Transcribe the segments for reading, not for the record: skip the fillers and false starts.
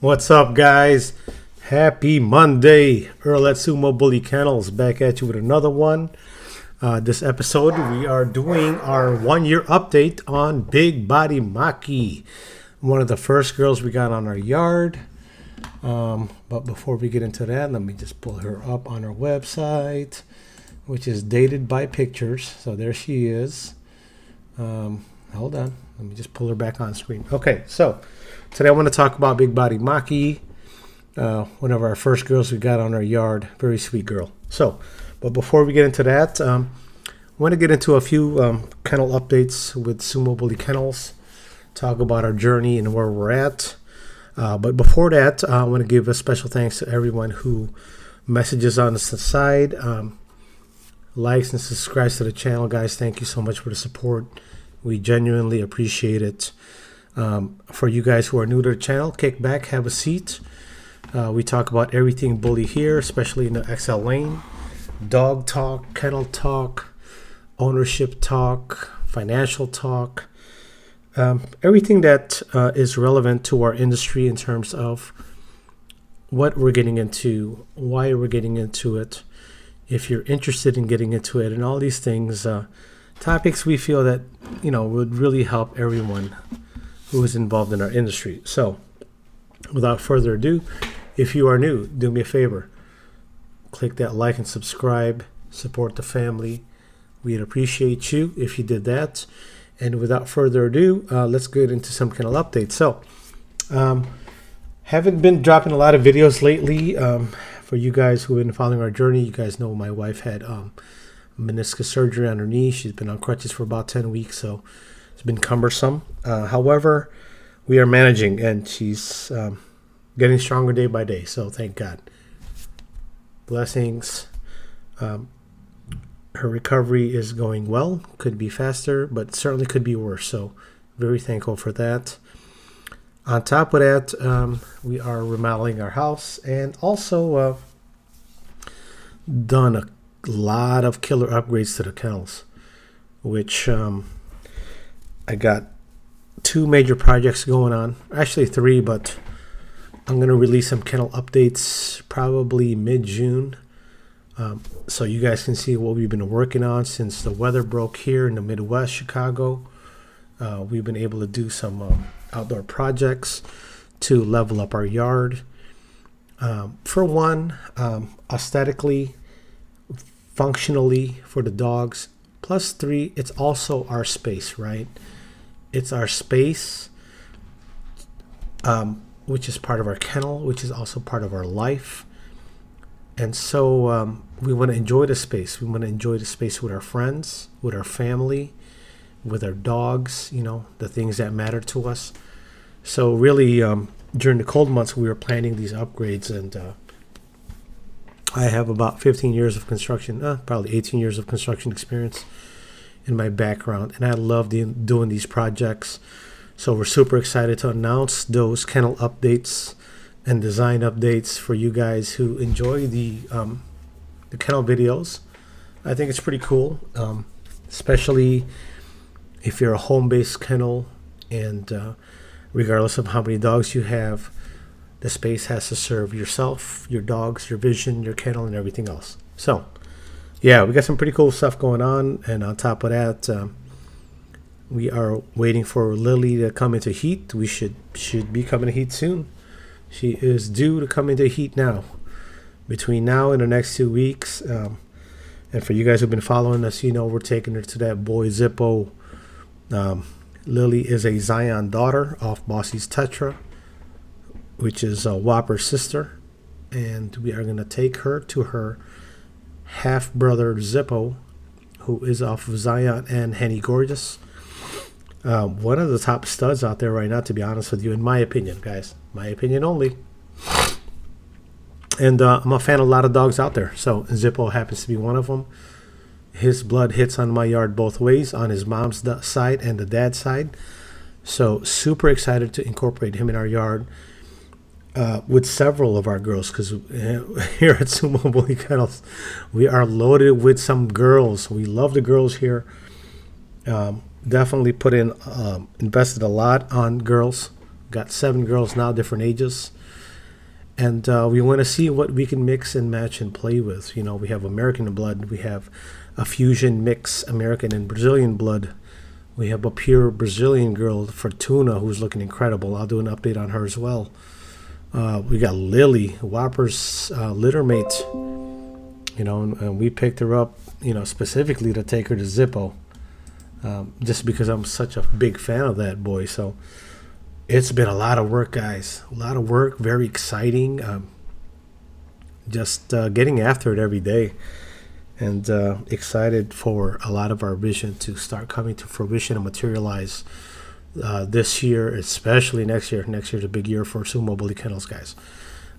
What's up, guys? Happy Monday. Earl at Sumo Bully Kennels back at you with another one. This episode, we are doing our 1-year update on Big Body Maki, one of the first girls we got on our yard. But before we get into that, let me just pull her up on our website, which is dated by pictures. So there she is. Hold on. Let me just pull her back on screen. Okay, so today I want to talk about Big Body Maki, one of our first girls we got on our yard. Very sweet girl. So, but before we get into that, I want to get into a few kennel updates with Sumo Bully Kennels, talk about our journey and where we're at. But before that, I want to give a special thanks to everyone who messages on the side, likes and subscribes to the channel. Guys, thank you so much for the support. We genuinely appreciate it. For you guys who are new to the channel, kick back, have a seat. We talk about everything bully here, especially in the XL lane. Dog talk, kennel talk, ownership talk, financial talk. Everything that is relevant to our industry in terms of what we're getting into, why we're getting into it, if you're interested in getting into it, and all these things, topics we feel that, would really help everyone who is involved in our industry. So without further ado, if you are new, do me a favor, click that like and subscribe, support the family. We'd appreciate you if you did that. And without further ado, let's get into some kennel updates. So haven't been dropping a lot of videos lately. For you guys who have been following our journey, you guys know my wife had meniscus surgery on her knee. She's been on crutches for about 10 weeks, so it's been cumbersome. However, we are managing, and she's getting stronger day by day, so thank God. Blessings. Her recovery is going well. Could be faster, but certainly could be worse, so very thankful for that. On top of that, we are remodeling our house, and also done a lot of killer upgrades to the kennels, which I got 2 major projects going on, actually 3, but I'm going to release some kennel updates probably mid-June, so you guys can see what we've been working on since the weather broke here in the Midwest, Chicago. We've been able to do some outdoor projects to level up our yard. For one, aesthetically, functionally for the dogs, plus 3, it's also our space, right? It's our space, which is part of our kennel, which is also part of our life. And so we want to enjoy the space. We want to enjoy the space with our friends, with our family, with our dogs, the things that matter to us. So really, during the cold months, we were planning these upgrades, and I have about 15 years of construction, probably 18 years of construction experience in my background, and I love doing these projects. So we're super excited to announce those kennel updates and design updates for you guys who enjoy the kennel videos. I think it's pretty cool, especially if you're a home-based kennel, and regardless of how many dogs you have, the space has to serve yourself, your dogs, your vision, your kennel, and everything else. So, yeah, we got some pretty cool stuff going on. And on top of that, we are waiting for Lily to come into heat. We should be coming to heat soon. She is due to come into heat now. Between now and the next 2 weeks. And for you guys who've been following us, we're taking her to that boy Zippo. Lily is a Zion daughter off Bossy's Tetra, which is Whopper's sister, and we are going to take her to her half-brother Zippo, who is off of Zion and Henny Gorgeous. One of the top studs out there right now, to be honest with you, in my opinion, guys. My opinion only. And I'm a fan of a lot of dogs out there, so Zippo happens to be one of them. His blood hits on my yard both ways, on his mom's side and the dad's side. So super excited to incorporate him in our yard. With several of our girls, because here at Sumo Bully Kennels, we are loaded with some girls. We love the girls here. Definitely invested a lot on girls. Got 7 girls now, different ages. And we want to see what we can mix and match and play with. You know, we have American blood, we have a fusion mix, American and Brazilian blood. We have a pure Brazilian girl, Fortuna, who's looking incredible. I'll do an update on her as well. We got Lily, Whopper's litter mate. You know, and we picked her up, you know, specifically to take her to Zippo. Just because I'm such a big fan of that boy. So it's been a lot of work, guys. A lot of work, very exciting. Just getting after it every day. And excited for a lot of our vision to start coming to fruition and materialize this year, especially next year. Next year's a big year for Sumo Bully Kennels, guys.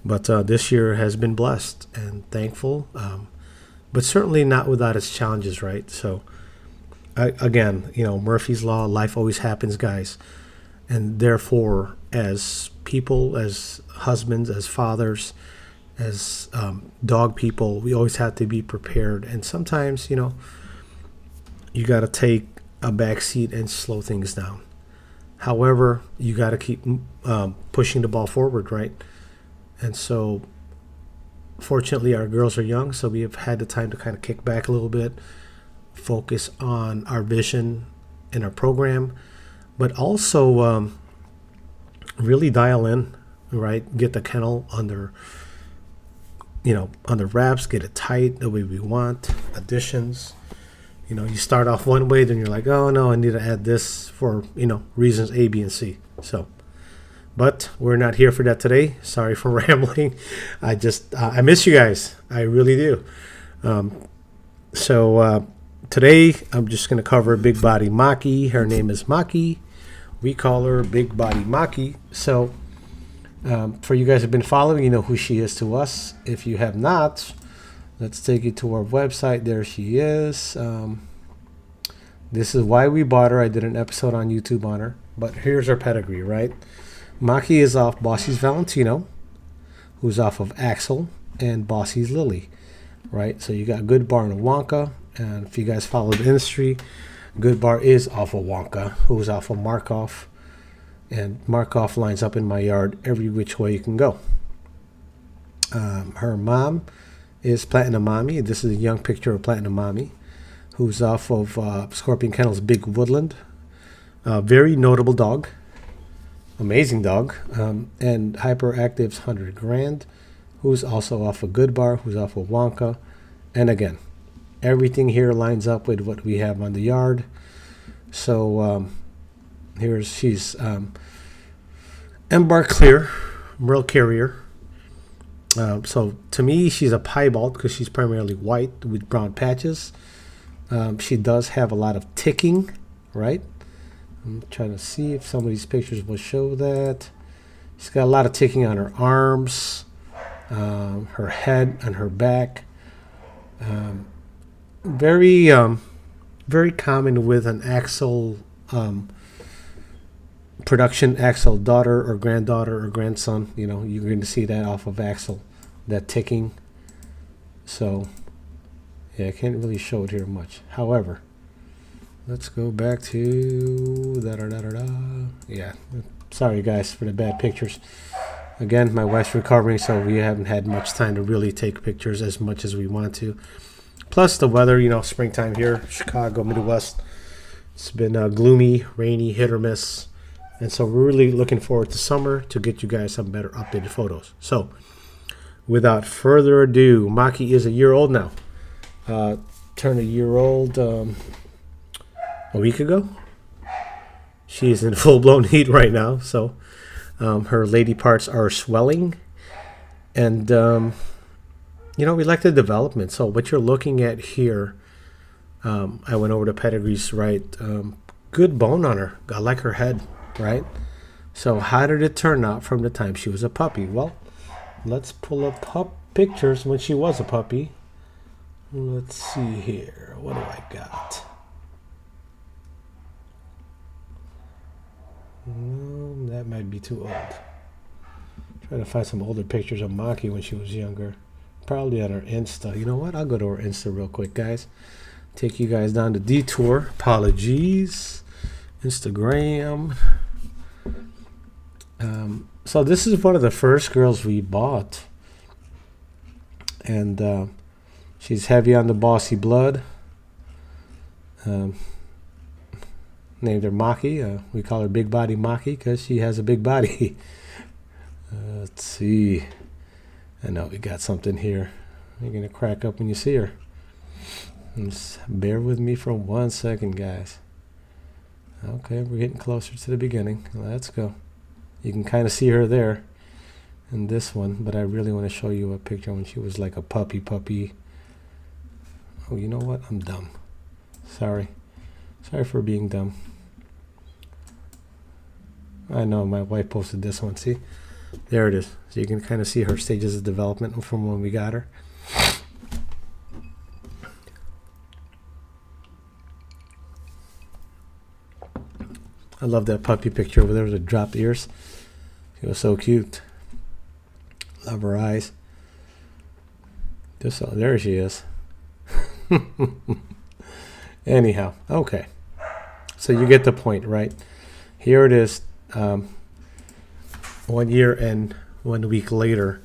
But this year has been blessed and thankful, but certainly not without its challenges, right? So, again, you know, Murphy's Law, life always happens, guys. And therefore, as people, as husbands, as fathers, as dog people, we always have to be prepared. And sometimes, you know, you got to take a back seat and slow things down. However, you got to keep pushing the ball forward, right? And so, fortunately, our girls are young, so we have had the time to kind of kick back a little bit, focus on our vision and our program, but also really dial in, right? Get the kennel under, you know, under wraps, get it tight the way we want, additions. You know, you start off one way, then you're like, oh no, I need to add this for, you know, reasons A, B, and C. So, but we're not here for that today. Sorry for rambling. I just, I miss you guys. I really do. So today I'm just going to cover Big Body Maki. Her name is Maki. We call her Big Body Maki. So for you guys who have been following, you know who she is to us. If you have not, let's take you to our website. There she is. This is why we bought her. I did an episode on YouTube on her. But here's her pedigree, right? Maki is off Bossy's Valentino, who's off of Axel, and Bossy's Lily, right? So you got Good Bar and Wonka. And if you guys follow the industry, Good Bar is off of Wonka, who's off of Markov. And Markov lines up in my yard every which way you can go. Her mom is Platinum Mommy. This is a young picture of Platinum Mommy, who's off of Scorpion Kennels Big Woodland. Very notable dog. Amazing dog. And Hyperactive's 100 Grand, who's also off of Good Bar, who's off of Wonka. And again, everything here lines up with what we have on the yard. So she's Embark Clear, Merle Carrier. So to me, she's a piebald because she's primarily white with brown patches. She does have a lot of ticking, right? I'm trying to see if some of these pictures will show that. She's got a lot of ticking on her arms, her head, and her back. Very common with an Axel production Axel daughter or granddaughter or grandson. You know, you're going to see that off of Axel, that ticking. So, yeah, I can't really show it here much. However, let's go back to yeah. Sorry guys for the bad pictures. Again, my wife's recovering, so we haven't had much time to really take pictures as much as we want to. Plus the weather, you know, springtime here, Chicago, Midwest. It's been gloomy, rainy, hit or miss. And so we're really looking forward to summer to get you guys some better updated photos. So without further ado, Maki is a year old now. Turned a year old a week ago. She's in full-blown heat right now. So her lady parts are swelling. And, you know, we like the development. So what you're looking at here, I went over to Pedigree's, right? Good bone on her. I like her head, right? So how did it turn out from the time she was a puppy? Well, let's pull up pictures when she was a puppy. Let's see here. What do I got? That might be too old. Trying to find some older pictures of Maki when she was younger. Probably on her Insta. You know what? I'll go to her Insta real quick, guys. Take you guys down the detour. Apologies. Instagram. So this is one of the first girls we bought, and she's heavy on the bossy blood. Named her Maki. We call her Big Body Maki because she has a big body. Let's see. I know we got something here. You're gonna crack up when you see her. Just bear with me for 1 second, guys. Okay, we're getting closer to the beginning. Let's go. You can kind of see her there in this one, but I really want to show you a picture when she was like a puppy. Oh, you know what? I'm dumb. Sorry for being dumb. I know my wife posted this one. See, there it is. So you can kind of see her stages of development from when we got her. I love that puppy picture over there with the dropped ears. She was so cute. Love her eyes. Just there she is. Anyhow, okay. So you get the point, right? Here it is. 1 year and 1 week later,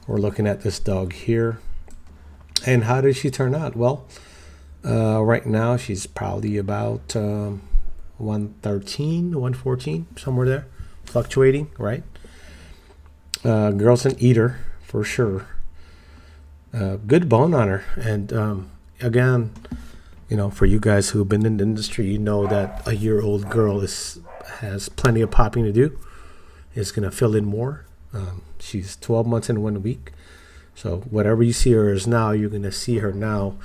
we're looking at this dog here. And how did she turn out? Well, right now she's probably about 113, 114, somewhere there, fluctuating, right? Girl's an eater for sure. Good bone on her, and again, you know, for you guys who've been in the industry, you know that a year-old girl has plenty of popping to do. Is gonna fill in more. She's 12 months and 1 week, so whatever you see her as now, you're gonna see her now.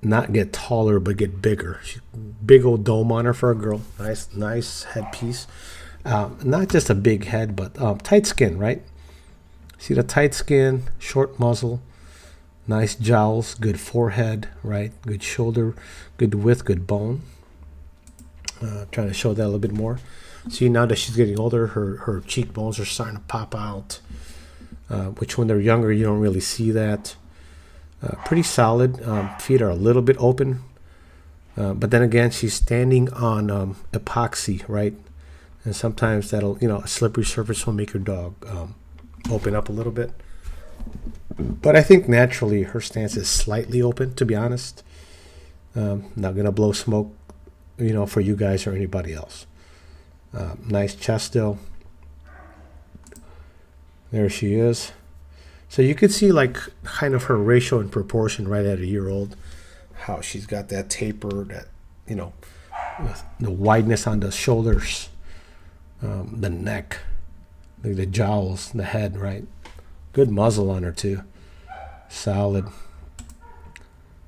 Not get taller, but get bigger. Big old dome on her for a girl. Nice headpiece. Not just a big head, but tight skin, right? See the tight skin, short muzzle, nice jowls, good forehead, right? Good shoulder, good width, good bone. Trying to show that a little bit more. See, now that she's getting older, her cheekbones are starting to pop out, which when they're younger, you don't really see that. Pretty solid. Feet are a little bit open, but then again, she's standing on epoxy, right? And sometimes that'll, you know, a slippery surface will make your dog open up a little bit. But I think naturally her stance is slightly open, to be honest. Not gonna blow smoke, you know, for you guys or anybody else. Nice chest though. There she is. So you could see like kind of her ratio and proportion right at a year old, how she's got that taper, that, you know, the wideness on the shoulders, the neck, the jowls, the head, right? Good muzzle on her too. Solid.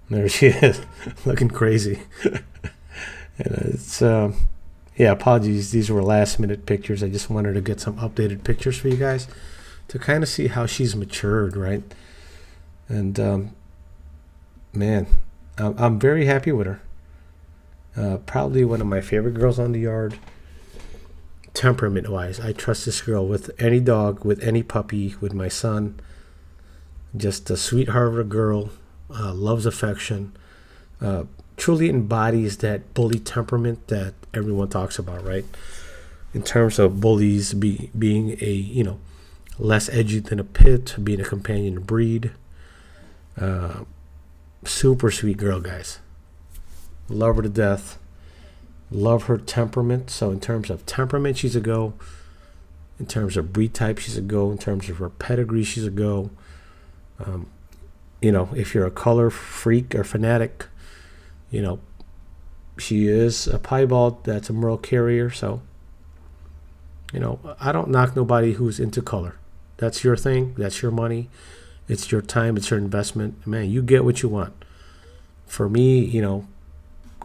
There she is, looking crazy. And it's yeah, apologies, these were last minute pictures. I just wanted to get some updated pictures for you guys to kind of see how she's matured, right? And man, I'm very happy with her. Probably one of my favorite girls on the yard. Temperament wise, I trust this girl with any dog, with any puppy, with my son. Just a sweetheart of a girl, loves affection, truly embodies that bully temperament that everyone talks about, right? In terms of bullies being a, you know, less edgy than a pit, being a companion breed. Super sweet girl, guys. Love her to death. Love her temperament. So in terms of temperament, she's a go. In terms of breed type, she's a go. In terms of her pedigree, she's a go. You know, if you're a color freak or fanatic, you know, she is a piebald. That's a merle carrier. So, you know, I don't knock nobody who's into color. That's your thing. That's your money. It's your time. It's your investment. Man, you get what you want. For me, you know,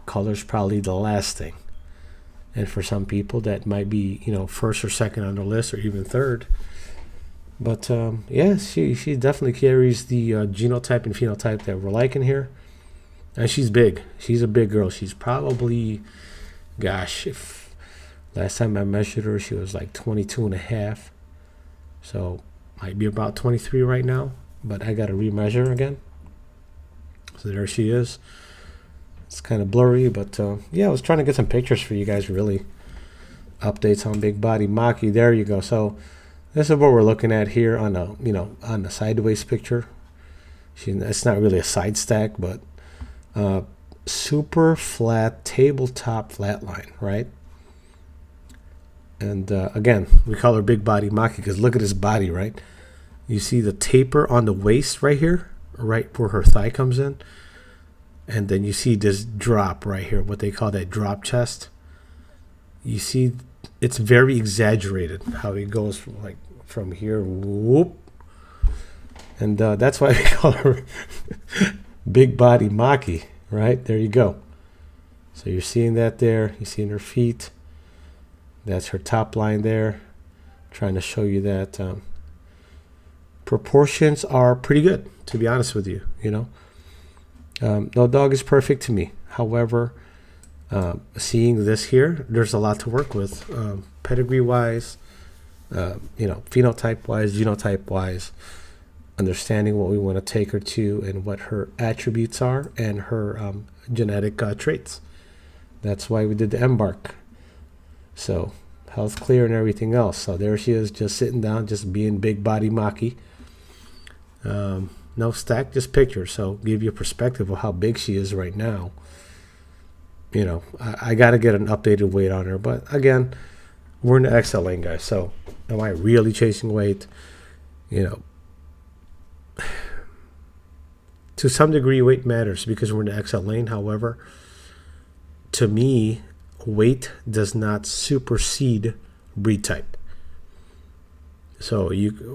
color's probably the last thing. And for some people, that might be, you know, first or second on the list, or even third. But yeah, she definitely carries the genotype and phenotype that we're liking here. And she's big. She's a big girl. She's probably, gosh, if last time I measured her, she was like 22 and a half. So might be about 23 right now, but I got to remeasure again. So there she is. It's kind of blurry, but yeah, I was trying to get some pictures for you guys, really. Updates on Big Body Maki. There you go. So this is what we're looking at here on a on the sideways picture. It's not really a side stack, but super flat tabletop flat line, right? And again, we call her Big Body Maki because look at his body, right? You see the taper on the waist right here, right where her thigh comes in. And then you see this drop right here, what they call that drop chest. You see it's very exaggerated how it goes from here, whoop. And that's why we call her Big Body Maki, right? There you go. So you're seeing that there. You're seeing her feet. That's her top line there. Trying to show you that proportions are pretty good, to be honest with you, No dog is perfect to me. However, seeing this here, there's a lot to work with, pedigree-wise, phenotype-wise, genotype-wise, understanding what we want to take her to and what her attributes are and her genetic traits. That's why we did the embark. So health clear and everything else. So there she is, just sitting down, just being Big Body Maki. No stack, just picture. So give you a perspective of how big she is right now. I got to get an updated weight on her. But again, we're in the XL lane, guys. So am I really chasing weight? To some degree, weight matters because we're in the XL lane. However, to me, weight does not supersede breed type. So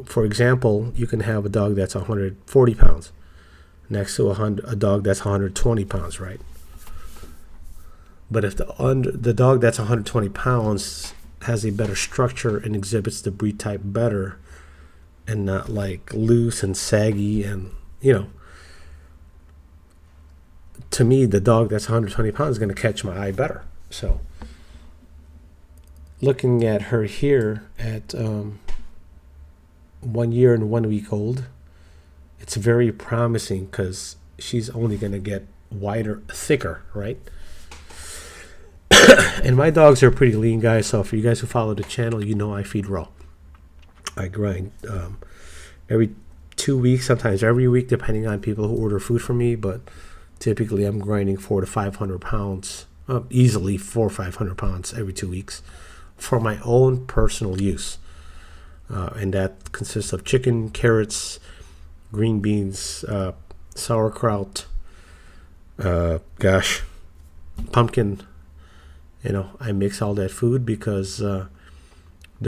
for example, you can have a dog that's 140 pounds next to a dog that's 120 pounds, right? But if the dog that's 120 pounds has a better structure and exhibits the breed type better and not like loose and saggy and, to me, the dog that's 120 pounds is going to catch my eye better. So looking at her here at 1 year and 1 week old, it's very promising because she's only going to get wider, thicker, right? And my dogs are pretty lean, guys. So for you guys who follow the channel, I feed raw. I grind every 2 weeks, sometimes every week, depending on people who order food from me. But typically, I'm grinding 400 to 500 pounds, easily 400 or 500 pounds every 2 weeks for my own personal use. And that consists of chicken, carrots, green beans, sauerkraut, pumpkin. I mix all that food because the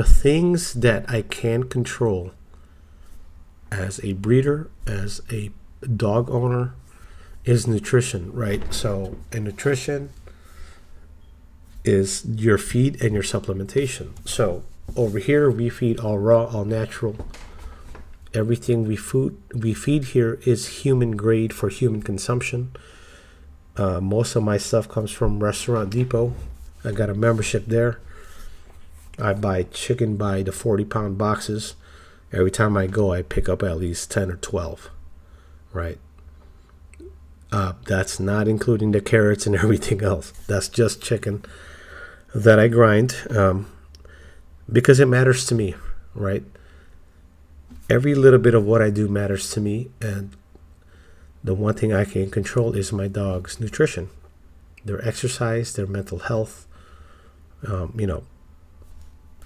things that I can control as a breeder, as a dog owner, is nutrition, right? So, and nutrition is your feed and your supplementation. So over here, we feed all raw, all natural. Everything we feed here is human grade for human consumption. Most of my stuff comes from Restaurant Depot. I got a membership there. I buy chicken by the 40-pound boxes. Every time I go, I pick up at least 10 or 12, right? That's not including the carrots and everything else. That's just chicken that I grind because it matters to me, right? Every little bit of what I do matters to me, and the one thing I can control is my dog's nutrition, their exercise, their mental health, the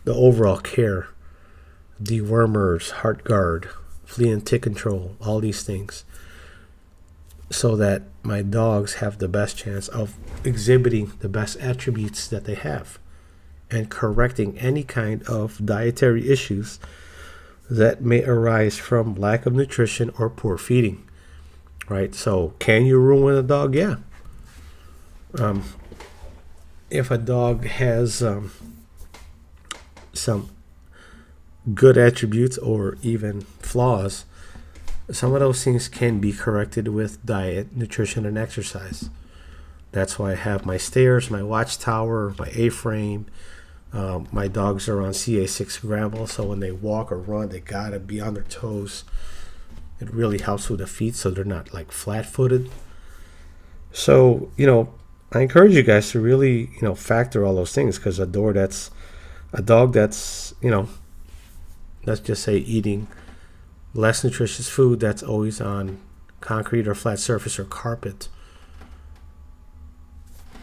overall care, dewormers, heart guard, flea and tick control, all these things, so that my dogs have the best chance of exhibiting the best attributes that they have and correcting any kind of dietary issues that may arise from lack of nutrition or poor feeding, right? So can you ruin a dog? Yeah. If a dog has some good attributes or even flaws, some of those things can be corrected with diet, nutrition, and exercise. That's why I have my stairs, my watchtower, my A-frame. My dogs are on CA6 gravel, so when they walk or run, they gotta be on their toes. It really helps with the feet so they're not like flat-footed. So, I encourage you guys to really, factor all those things, because a door that's A dog that's, let's just say eating less nutritious food that's always on concrete or flat surface or carpet.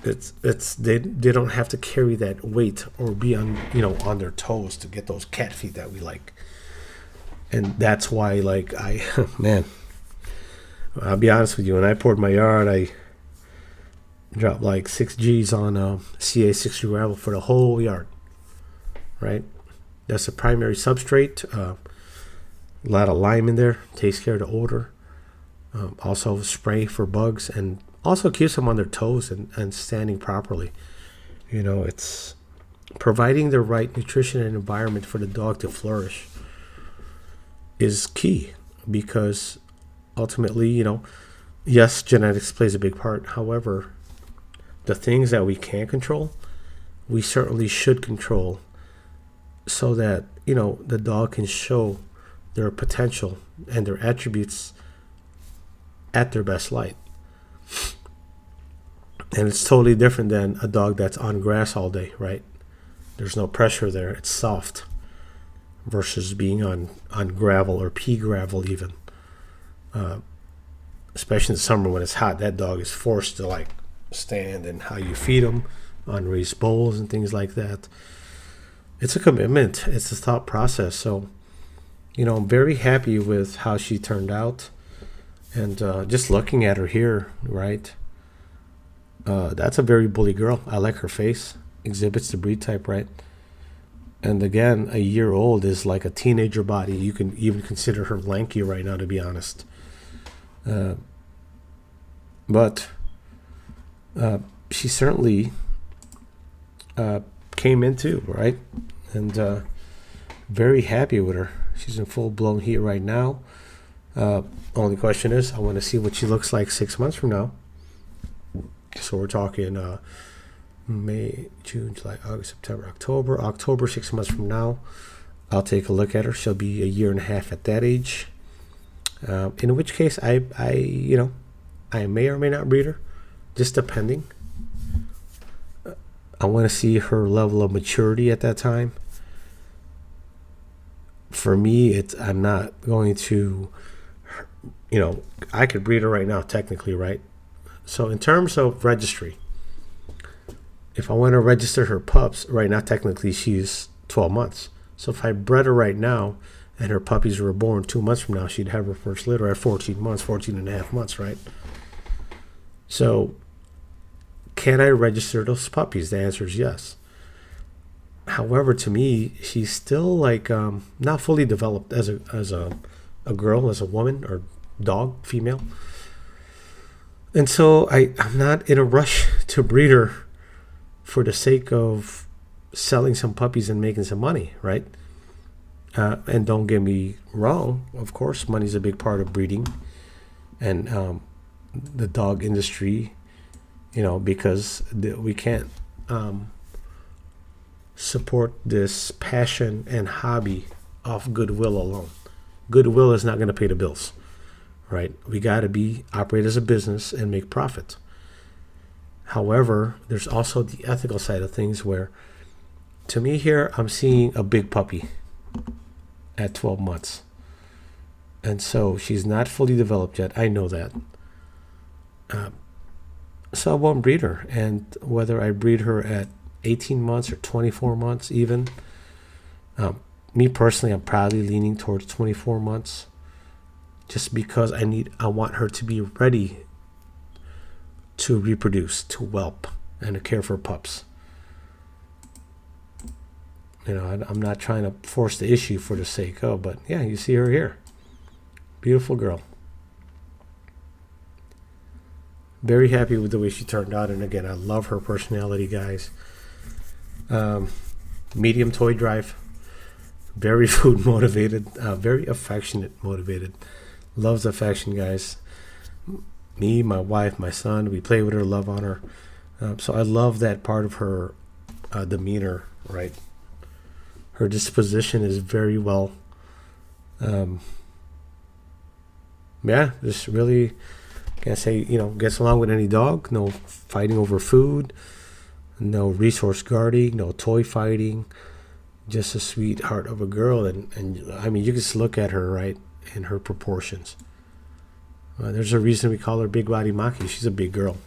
They don't have to carry that weight or be on their toes to get those cat feet that we like. And that's why, like, man, I'll be honest with you, when I poured my yard, I dropped like 6 G's on CA60 gravel for the whole yard, right? That's the primary substrate. A lot of lime in there, takes care of the odor. Also spray for bugs, and also keeps them on their toes and standing properly. It's providing the right nutrition and environment for the dog to flourish is key, because ultimately, yes, genetics plays a big part. However, the things that we can't control, we certainly should control, so that, the dog can show their potential and their attributes at their best light. And it's totally different than a dog that's on grass all day, right? There's no pressure there. It's soft, versus being on gravel or pea gravel even. Especially in the summer when it's hot, that dog is forced to like stand, and how you feed them on raised bowls and things like that. It's a commitment. It's a thought process. So, I'm very happy with how she turned out. And just looking at her here, right? That's a very bully girl. I like her face. Exhibits the breed type, right? And again, a year old is like a teenager body. You can even consider her lanky right now, to be honest. But she certainly came in too, right? And very happy with her. She's in full-blown heat right now. Only question is, I want to see what she looks like 6 months from now. So we're talking May, June, July, August, September, October, 6 months from now. I'll take a look at her. She'll be a year and a half at that age. In which case, I may or may not breed her, just depending. I want to see her level of maturity at that time. For me, I'm not going to, I could breed her right now, technically, right? So in terms of registry, if I want to register her pups, right now, technically, she's 12 months. So if I bred her right now and her puppies were born 2 months from now, she'd have her first litter at 14 and a half months, right? So can I register those puppies? The answer is yes. However, to me, she's still like not fully developed as a girl, as a woman or dog, female. And so I'm not in a rush to breed her for the sake of selling some puppies and making some money, right? And don't get me wrong, of course, money's a big part of breeding and the dog industry, because we can't support this passion and hobby off goodwill alone. Goodwill is not going to pay the bills, right? We got to operate as a business and make profit. However, there's also the ethical side of things where, to me here, I'm seeing a big puppy at 12 months. And so she's not fully developed yet. I know that. So I won't breed her. And whether I breed her at 18 months or 24 months even, me personally, I'm probably leaning towards 24 months, just because I want her to be ready to reproduce, to whelp, and to care for pups. I'm not trying to force the issue for the sake of, but yeah, you see her here. Beautiful girl. Very happy with the way she turned out. And again, I love her personality, guys. Medium toy drive. Very food motivated. Very affectionate motivated. Loves affection, guys. Me, my wife, my son, we play with her, love on her. So I love that part of her demeanor, right? Her disposition is very well. Just really, can't say, gets along with any dog. No fighting over food. No resource guarding. No toy fighting. just a sweetheart of a girl. And I mean, you can just look at her, right, in her proportions. There's a reason we call her Big Body Maki. She's a big girl.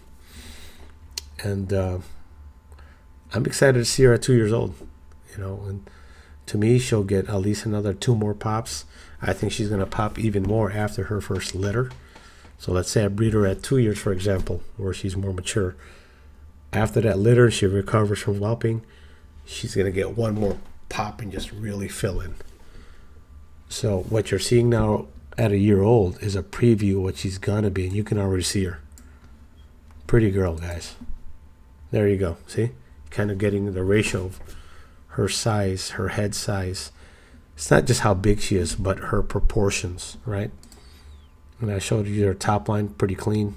And I'm excited to see her at 2 years old. And to me, she'll get at least another 2 more pops. I think she's going to pop even more after her first litter. So let's say I breed her at 2 years, for example, where she's more mature. After that litter, she recovers from whelping. She's going to get 1 more pop and just really fill in. So what you're seeing now at a year old is a preview of what she's going to be, and you can already see her. Pretty girl, guys. There you go. See? Kind of getting the ratio of her size, her head size. It's not just how big she is, but her proportions, right? And I showed you her top line, pretty clean.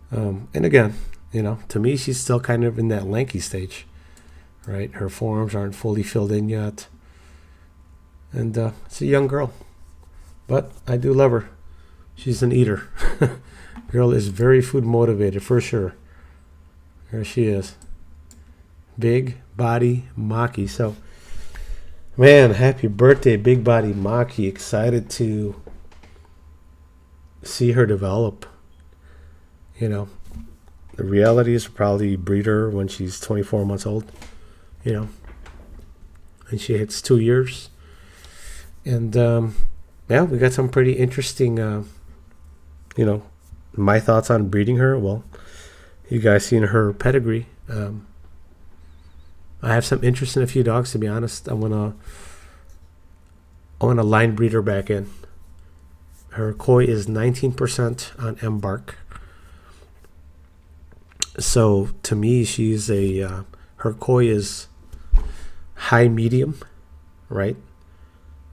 And again, to me, she's still kind of in that lanky stage, right? Her forearms aren't fully filled in yet. And it's a young girl. But I do love her. She's an eater. Girl is very food motivated, for sure. There she is. Big Body Maki. So, man, happy birthday, Big Body Maki. Excited to see her develop. The reality is probably breed her when she's 24 months old. And she hits 2 years. And, yeah, we got some pretty interesting, my thoughts on breeding her. Well, you guys seen her pedigree. I have some interest in a few dogs, to be honest. I wanna line breed her back in. Her koi is 19% on embark. So to me, she's her koi is high medium, right?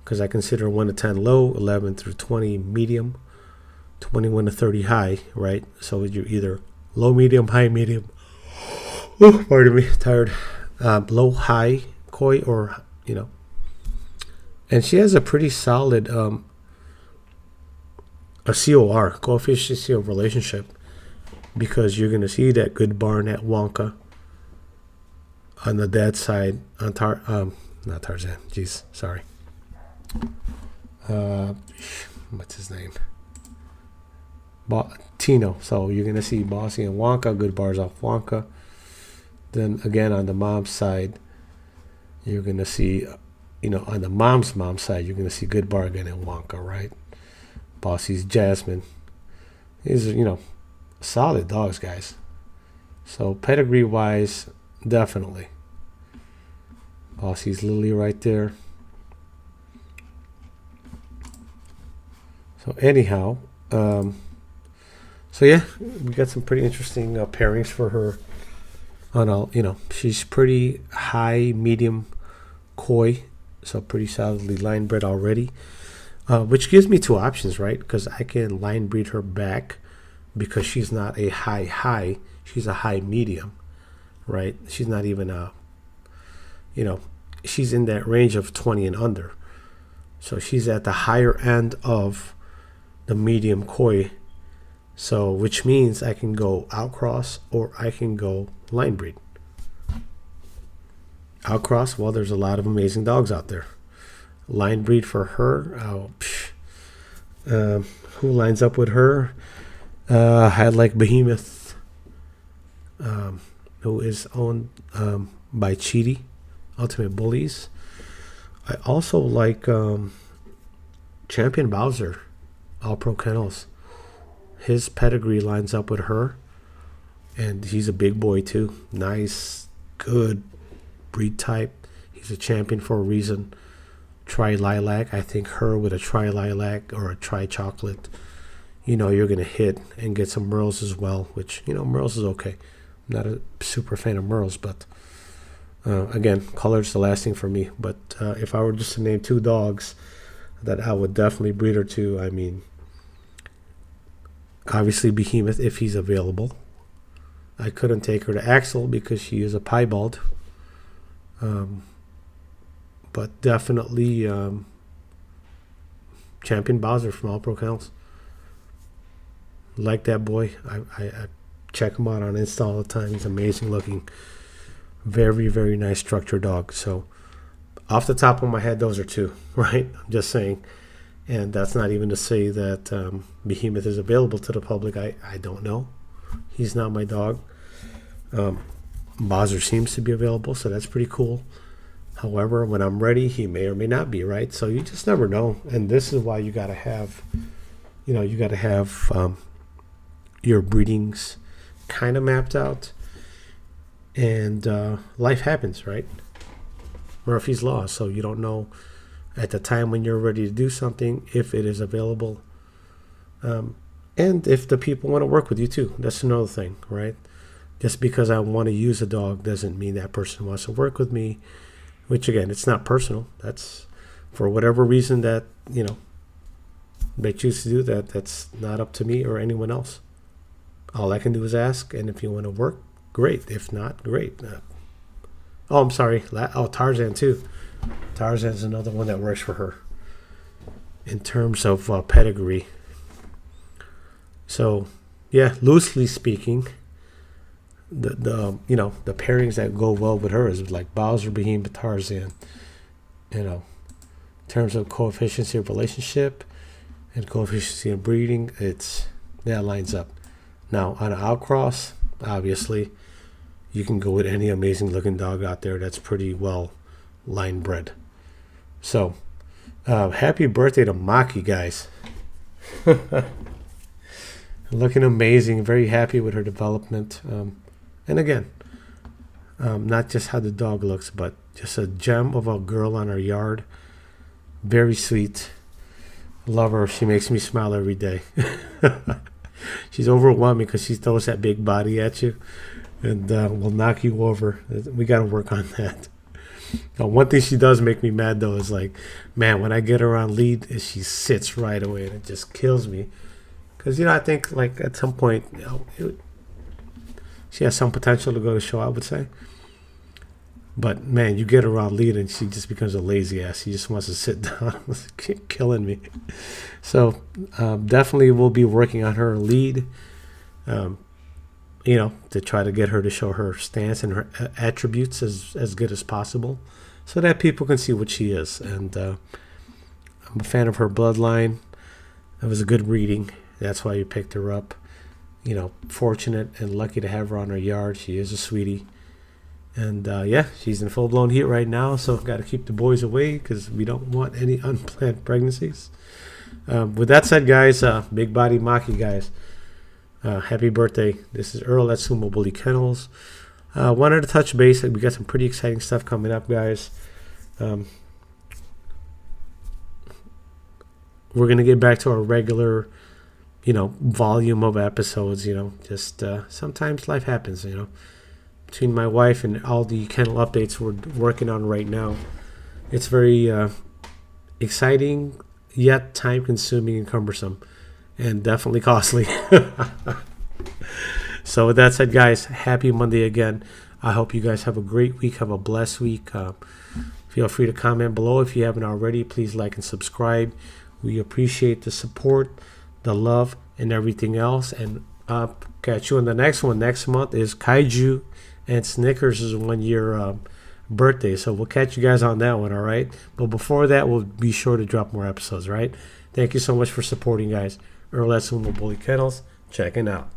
Because I consider 1 to 10 low, 11 through 20 medium, 21 to 30 high, right? So you're either low medium, high medium. Oh, pardon me, tired. Low high koi, or and she has a pretty solid a COR, coefficient of relationship, because you're going to see that good Barnett Wonka on the dad side on not Tarzan, jeez, sorry, what's his name, Tino. So you're going to see Bossy and Wonka, good bars off Wonka. Then again, on the mom's side, you're going to see, on the mom's side, you're going to see Good Bargain and Wonka, right? Bossy's Jasmine. These are, solid dogs, guys. So pedigree-wise, definitely. Bossy's Lily right there. So anyhow, so yeah, we got some pretty interesting pairings for her. She's pretty high, medium koi, so pretty solidly line bred already, which gives me 2 options, right? Because I can line breed her back because she's not a high, she's a high medium, right? She's not even she's in that range of 20 and under. So she's at the higher end of the medium koi. So, which means I can go outcross or I can go line breed. Outcross, well, there's a lot of amazing dogs out there. Line breed for her, who lines up with her? I like Behemoth, who is owned by Cheaty, Ultimate Bullies. I also like Champion Bowser, All Pro Kennels. His pedigree lines up with her, and he's a big boy too. Nice, good breed type. He's a champion for a reason. Tri-lilac. I think her with a tri-lilac or a tri-chocolate, you're going to hit and get some merles as well, which, merles is okay. I'm not a super fan of merles, but again, color's the last thing for me. But if I were just to name 2 dogs that I would definitely breed her to, I mean, obviously Behemoth if he's available. I couldn't take her to Axel because she is a piebald. But definitely Champion Bowser from All Pro Kennels. Like that boy. I check him out on Insta all the time. He's amazing looking. Very, very nice structured dog. So Off the top of my head, those are two, right? I'm just saying. And that's not even to say that Behemoth is available to the public. I don't know. He's not my dog. Bowser seems to be available, so that's pretty cool. However, when I'm ready, he may or may not be, right? So you just never know. And this is why you got to have, your breedings kind of mapped out. And life happens, right? Murphy's Law. So you don't know at the time when you're ready to do something if it is available. And if the people want to work with you too. That's another thing, right? Just because I want to use a dog doesn't mean that person wants to work with me. Which, again, it's not personal. That's for whatever reason that, they choose to do that. That's not up to me or anyone else. All I can do is ask. And if you want to work, great. If not, great. I'm sorry. Tarzan, too. Tarzan's another one that works for her in terms of pedigree. So, yeah, loosely speaking, the pairings that go well with her is like Bowser, Behemoth, Tarzan. In terms of coefficiency of relationship and coefficiency of breeding, that lines up. Now on an outcross, obviously, you can go with any amazing looking dog out there that's pretty well line bred. So, happy birthday to Maki, guys. Looking amazing. Very happy with her development. And again, not just how the dog looks, but just a gem of a girl on our yard. Very sweet. Love her. She makes me smile every day. She's overwhelming because she throws that big body at you and will knock you over. We got to work on that. One thing she does make me mad, though, is like, man, when I get her on lead, she sits right away and it just kills me. Because, I think like at some point, she has some potential to go to show, I would say. But, man, you get her on lead and she just becomes a lazy ass. She just wants to sit down. It's killing me. So, definitely we'll be working on her lead, to try to get her to show her stance and her attributes as good as possible so that people can see what she is. And I'm a fan of her bloodline. It was a good reading. That's why you picked her up. Fortunate and lucky to have her on our yard. She is a sweetie. And she's in full-blown heat right now, so got to keep the boys away because we don't want any unplanned pregnancies. With that said, guys, Big Body Maki, guys, happy birthday. This is Earl at Sumo Bully Kennels. Wanted to touch base. We got some pretty exciting stuff coming up, guys. We're going to get back to our regular volume of episodes. Just sometimes life happens, between my wife and all the kennel updates we're working on right now. It's very exciting, yet time consuming and cumbersome, and definitely costly. So with that said, guys, happy Monday again. I hope you guys have a great week, have a blessed week. Feel free to comment below if you haven't already. Please like and subscribe. We appreciate the support, the love, and everything else. And catch you on the next one. Next month is Kaiju and Snickers' 1 year birthday. So we'll catch you guys on that one, all right? But before that, we'll be sure to drop more episodes, right? Thank you so much for supporting, guys. Earl at Sumo Bully Kennels, checking out.